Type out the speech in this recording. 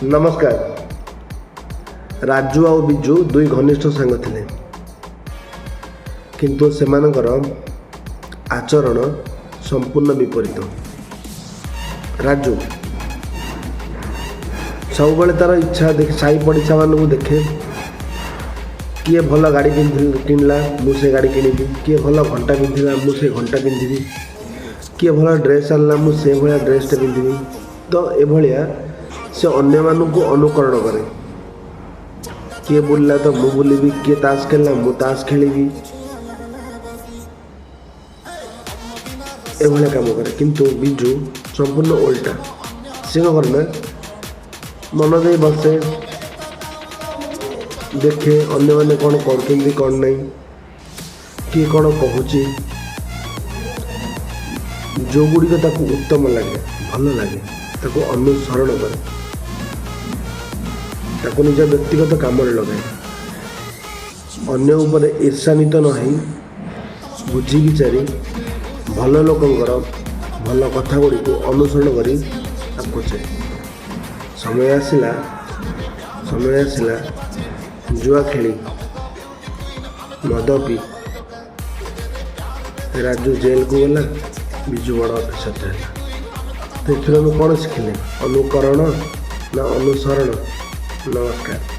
नमस्कार। राजू और बिजू दुई घनिष्ठ सांग थिले, किंतु सेमानकर आचरण संपूर्ण विपरीत। राजू सब तार इच्छा देख साई पड़िशा मानू देखे, किए भल गाड़ी किणला मुझे गाड़ी किणवी, किए भल घंटा पिंधला मुझे घंटा पिंधि, किए भल ड्रेस आनला मुझे भाया ड्रेसटे पिंधि। तो एभलिया से अन्य मानू अनुकरण करे, किए बुलला तो मु बुलबी, किए ताश खेलला मु ताश खेलिबी, एभलिया काम करे। किंतु बिजू संपूर्ण उल्टा, सी करना मन दे बसे, देखे अन्य मैंने कौन कर कौन नहीं, किए कौन कहूँ, जो गुड़िक उत्तम लगे भल लगे ताको अनुसरण करे, ताको निज व्यक्तिगत काम लगे, अन्य उपरे ईर्षान्वित न हो बुझी विचारी भल लोकंकर भल कथा गुड़ी को अनुसरण करी आकुचे। समय आसिला जुआ खेली मद पी राजू जेल को गला, बिजू बड़ अफिसर है। तो ये कौन शिखिले? अनुकरण ना अनुसरण? नमस्कार।